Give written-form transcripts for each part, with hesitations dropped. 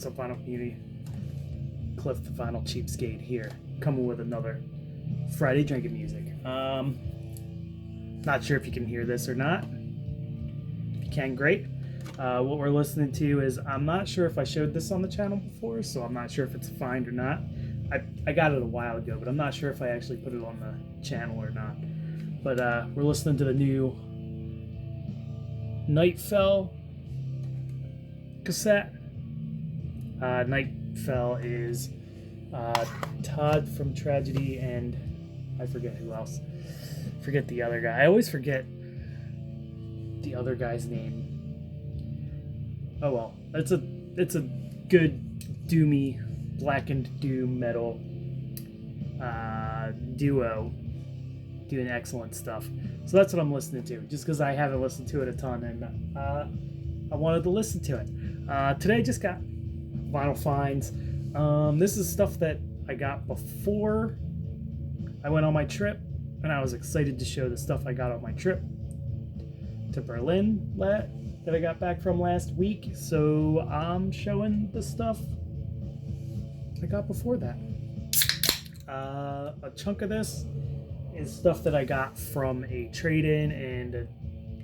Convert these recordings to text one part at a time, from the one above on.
What's up, Vinyl Community? Cliff the Vinyl Cheapskate here, coming with another Friday drinking music. Not sure if you can hear this or not. If you can, great. What we're listening to is, I'm not sure if I showed this on the channel before, so I'm not sure if it's fine or not. I got it a while ago, but I'm not sure if I actually put it on the channel or not. But we're listening to the new Nightfell cassette. Nightfell is Todd from Tragedy and I forget who else. Forget the other guy. I always forget the other guy's name. Oh well, it's a good doomy blackened doom metal duo doing excellent stuff. So that's what I'm listening to, just because I haven't listened to it a ton and I wanted to listen to it. Today I just got vinyl finds. This is stuff that I got before I went on my trip, and I was excited to show the stuff I got on my trip to Berlin that I got back from last week. So I'm showing the stuff I got before that. A chunk of this is stuff that I got from a trade-in, and a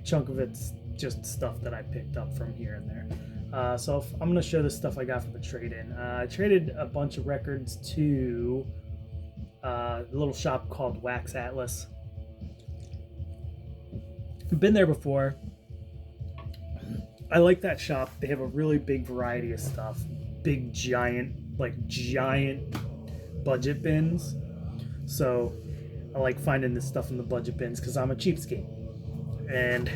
chunk of it's just stuff that I picked up from here and there. So I'm going to show the stuff I got from the trade-in. I traded a bunch of records to a little shop called Wax Atlas. I've been there before. I like that shop. They have a really big variety of stuff. Big, giant budget bins. So I like finding this stuff in the budget bins because I'm a cheapskate. And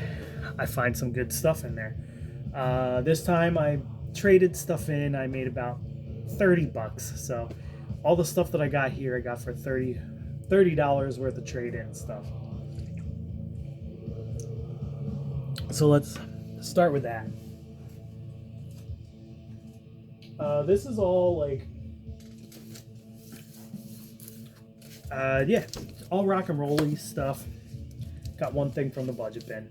I find some good stuff in there. This time I traded stuff in. I made about $30. So all the stuff that I got here, I got for $30 worth of trade-in stuff. So let's start with that. This is all like, all rock and roll-y stuff. Got one thing from the budget bin.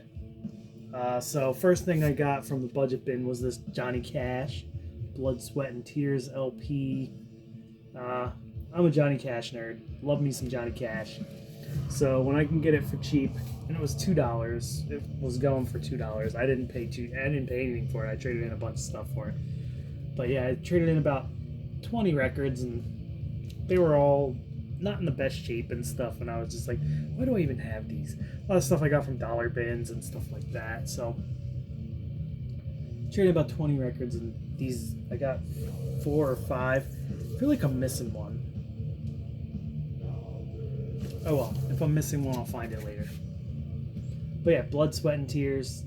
So first thing I got from the budget bin was this Johnny Cash, Blood, Sweat, and Tears LP. I'm a Johnny Cash nerd. Love me some Johnny Cash. So when I can get it for cheap, and it was $2, it was going for $2. I didn't pay anything for it. I traded in a bunch of stuff for it. But yeah, I traded in about 20 records, and they were all not in the best shape and stuff, and I was just like, why do I even have these? A lot of stuff I got from dollar bins and stuff like that. So traded about 20 records, and these I got 4 or 5. I feel like I'm missing one. Oh well, if I'm missing one, I'll find it later. But yeah, Blood, Sweat, and Tears,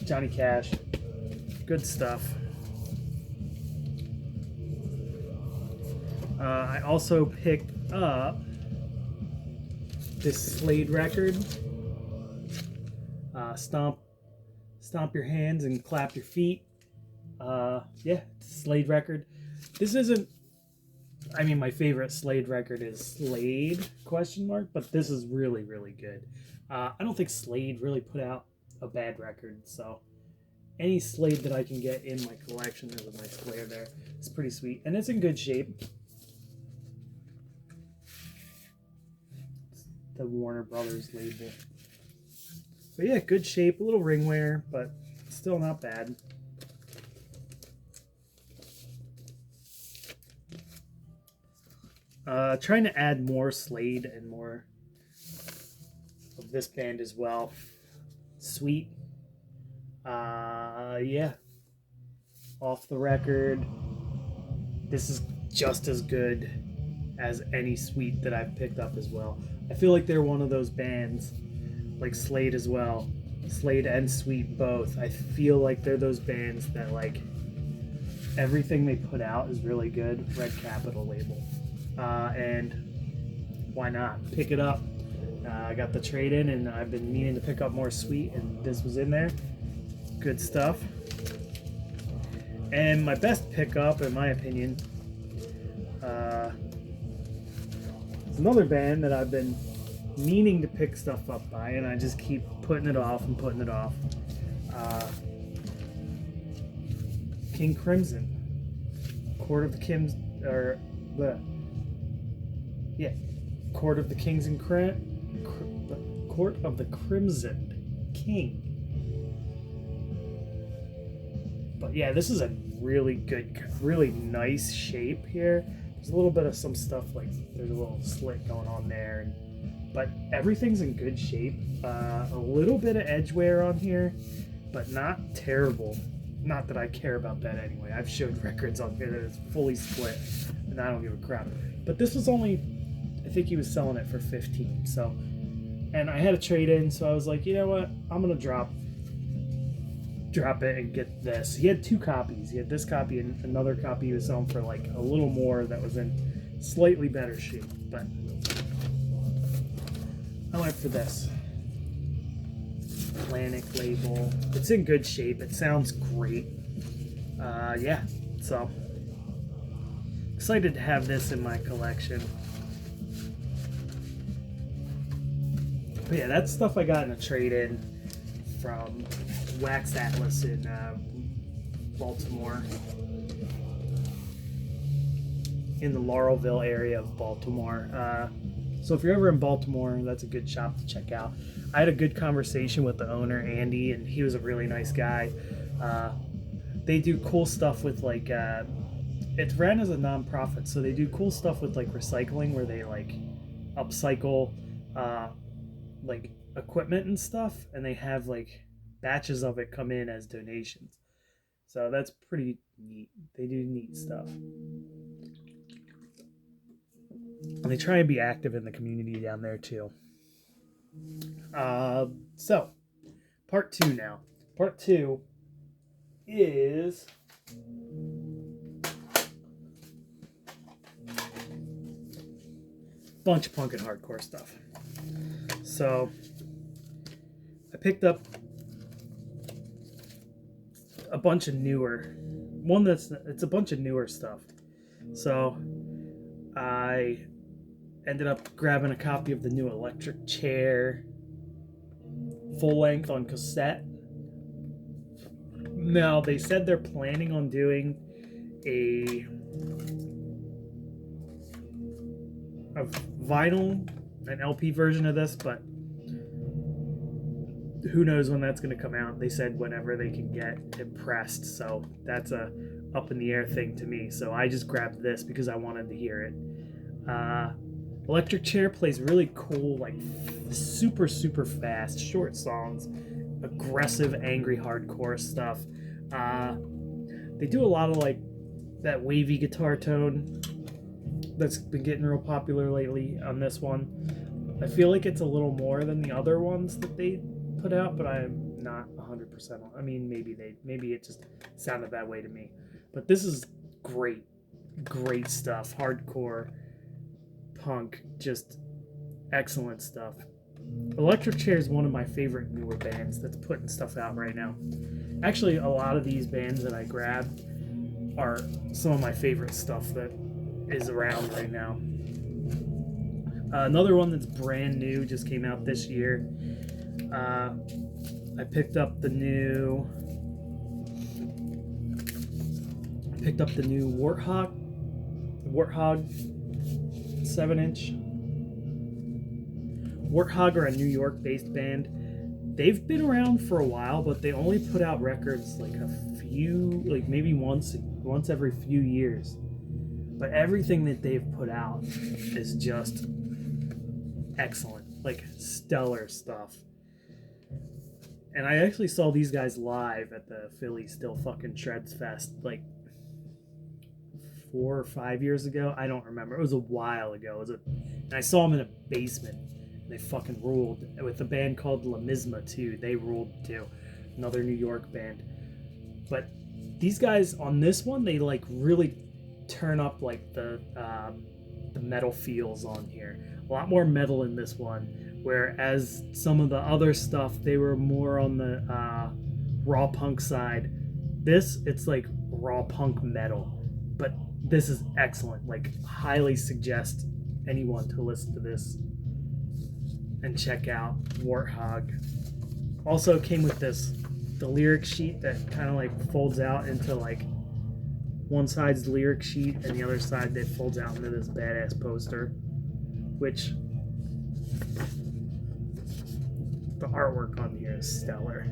Johnny Cash, good stuff. I also picked up this Slade record, Stomp Your Hands and Clap Your Feet. Yeah, Slade record. This isn't, I mean, my favorite Slade record is Slade, ? But this is really, really good. I don't think Slade really put out a bad record, so any Slade that I can get in my collection, there's a nice player there. It's pretty sweet, and it's in good shape. It's the Warner Brothers label. But yeah, good shape, a little ring wear, but still not bad. Trying to add more Slade and more of this band as well. Sweet. Yeah. Off the record. This is just as good as any Sweet that I've picked up as well. I feel like they're one of those bands, like Slade as well. Slade and Sweet both. I feel like they're those bands that, like, everything they put out is really good. Red Capital label. And why not? Pick it up. I got the trade-in, and I've been meaning to pick up more Sweet, and this was in there. Good stuff. And my best pickup, in my opinion, is another band that I've been meaning to pick stuff up by, and I just keep putting it off and putting it off. King Crimson. Court of the Kings, or the yeah, Court of the Kings and Court of the Crimson King. But yeah, this is a really good, really nice shape here. There's a little bit of some stuff, like there's a little slit going on there, but everything's in good shape. A little bit of edge wear on here, but not terrible. Not that I care about that anyway. I've showed records on here that it's fully split, and I don't give a crap. But this was only, I think he was selling it for 15. So, and I had a trade in, so I was like, you know what? I'm gonna drop it and get this. He had 2 copies. He had this copy and another copy he was selling for like a little more that was in slightly better shape. But I went for this. Atlantic label. It's in good shape. It sounds great. Yeah, so excited to have this in my collection. But yeah, that's stuff I got in a trade-in from Wax Atlas in Baltimore, in the Laurelville area of Baltimore. So if you're ever in Baltimore, that's a good shop to check out. I had a good conversation with the owner, Andy, and he was a really nice guy. They do cool stuff with like, it's ran as a non-profit, so they do cool stuff with like recycling, where they like upcycle like equipment and stuff, and they have like batches of it come in as donations. So that's pretty neat. They do neat stuff. And they try and be active in the community down there too. So, part 2 now. Part 2 is a bunch of punk and hardcore stuff. So, I picked up a bunch of newer, it's a bunch of newer stuff. So, I ended up grabbing a copy of the new Electric Chair, full length on cassette. Now, they said they're planning on doing a vinyl, an LP version of this, but who knows when that's going to come out. They said whenever they can get it pressed, so that's a up in the air thing to me. So I just grabbed this because I wanted to hear it. Electric Chair plays really cool, like super fast, short songs, aggressive, angry, hardcore stuff. They do a lot of like that wavy guitar tone that's been getting real popular lately on this one. I feel like it's a little more than the other ones that they put out, but I'm not 100%. I mean, maybe it just sounded that way to me. But this is great stuff. Hardcore, punk, just excellent stuff. Electric Chair is one of my favorite newer bands that's putting stuff out right now. Actually, a lot of these bands that I grabbed are some of my favorite stuff that is around right now. Another one that's brand new, just came out this year. I picked up the new Warthog 7-inch. Warthog are a New York-based band. They've been around for a while, but they only put out records like maybe once every few years. But everything that they've put out is just excellent, like stellar stuff. And I actually saw these guys live at the Philly Still Fucking Shreds Fest like 4 or 5 years ago. I don't remember. It was a while ago. And I saw them in a basement. They fucking ruled. With a band called La Misma too. They ruled too. Another New York band. But these guys on this one, they like really turn up like the metal feels on here. A lot more metal in this one, whereas some of the other stuff, they were more on the raw punk side. It's like raw punk metal, but this is excellent. Like, highly suggest anyone to listen to this and check out Warthog. Also came with the lyric sheet that kind of like folds out into like One side's the lyric sheet, and the other side that folds out into this badass poster, which the artwork on here is stellar.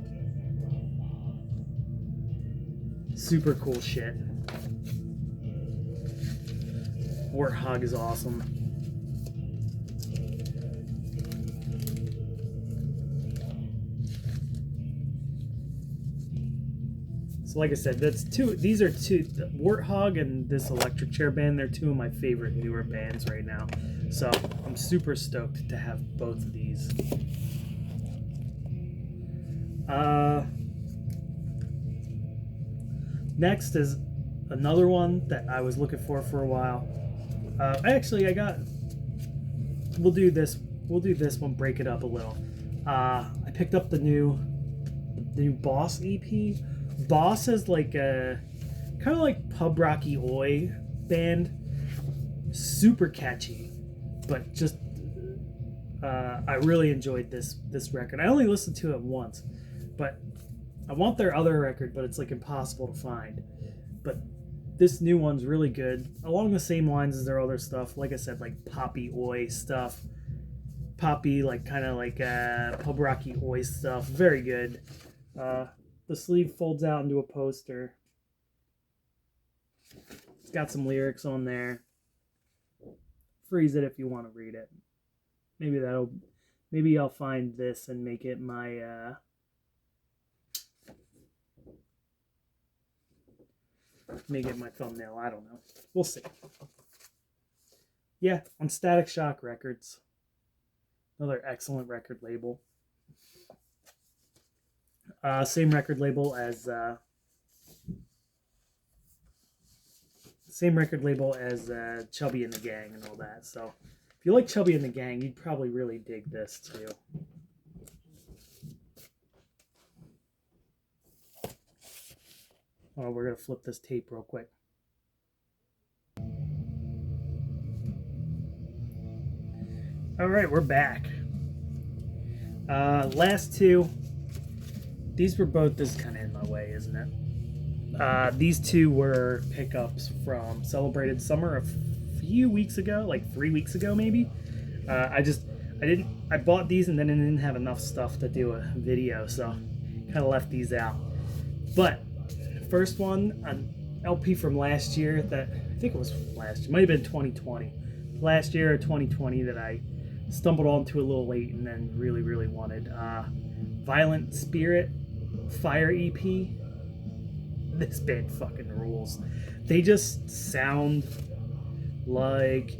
Super cool shit. Warthog is awesome. So like I said, these are two, Warthog and this electric chair band, they're two of my favorite newer bands right now. So I'm super stoked to have both of these. Next is another one that I was looking for a while. Actually, we'll do this one, break it up a little. I picked up the new Boss EP. Boss is like a kind of like pub rocky oi band, super catchy, but just I really enjoyed this record. I only listened to it once, but I want their other record, but it's like impossible to find. But this new one's really good, along the same lines as their other stuff. Like I said, like poppy oi stuff, poppy like kind of like pub rocky oi stuff. Very good. The sleeve folds out into a poster. It's got some lyrics on there. Freeze it if you want to read it. Maybe I'll find this and make it my thumbnail. I don't know. We'll see. Yeah, on Static Shock Records. Another excellent record label. Same record label as Chubby and the Gang and all that. So if you like Chubby and the Gang, you'd probably really dig this too. Oh, we're gonna flip this tape real quick. All right, we're back. Last two. These were both, this is kind of in my way, isn't it? These two were pickups from Celebrated Summer a few weeks ago, like 3 weeks ago maybe. I bought these and then I didn't have enough stuff to do a video, so kind of left these out. But first one, an LP from last year that, I think it was last year, might have been 2020. Last year or 2020 that I stumbled onto a little late and then really, really wanted. Violent Spirit Fire EP. This band fucking rules. They just sound like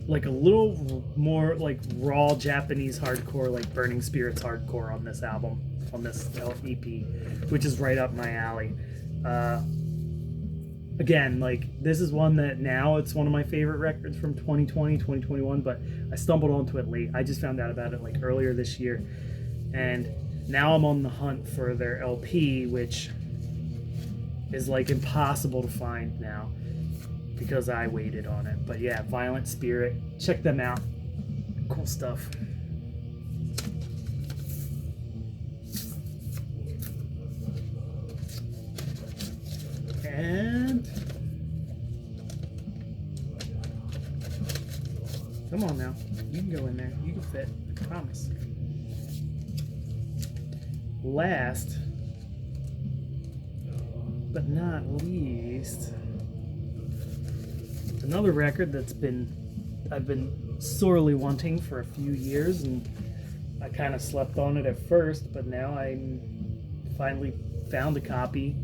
a little more like raw Japanese hardcore, like Burning Spirits hardcore on this album, on this EP, which is right up my alley. Again, like, this is one that now it's one of my favorite records from 2020, 2021, but I stumbled onto it late. I just found out about it like earlier this year, and now I'm on the hunt for their LP, which is like impossible to find now because I waited on it. But yeah, Violent Spirit, check them out. Cool stuff. And come on now, you can go in there. You can fit. I promise. Last but not least, another record that's I've been sorely wanting for a few years, and I kind of slept on it at first, but now I finally found a copy.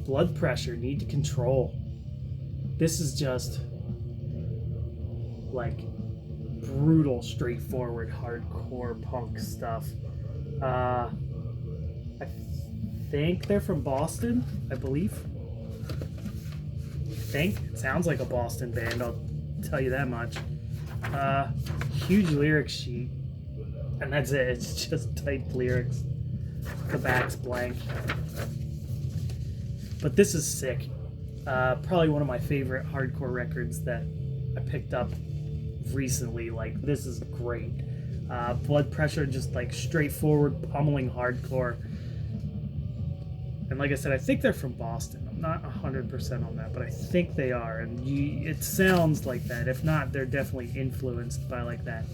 Blood Pressure, Need to Control. This is just like brutal, straightforward, hardcore punk stuff. I think they're from Boston, I believe. It sounds like a Boston band, I'll tell you that much. Huge lyric sheet, and that's it. It's just typed lyrics. The back's blank. But this is sick. Probably one of my favorite hardcore records that I picked up recently. Like, this is great. Blood Pressure, just like straightforward pummeling hardcore. And like I said, I think they're from Boston. I'm not 100% on that, but I think they are. And it sounds like that. If not, they're definitely influenced by like that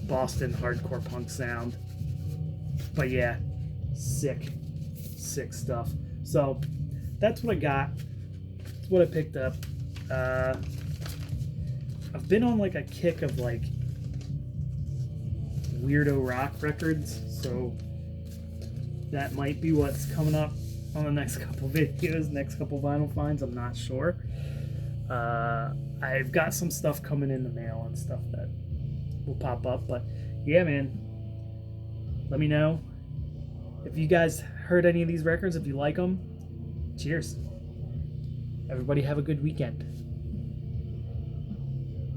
Boston hardcore punk sound. But yeah, sick stuff. So that's what I got. That's what I picked up. I've been on like a kick of like weirdo rock records, so that might be what's coming up on the next couple videos, next couple vinyl finds. I'm not sure. I've got some stuff coming in the mail and stuff that will pop up, but yeah, man, let me know if you guys heard any of these records. If you like them, cheers. Everybody have a good weekend.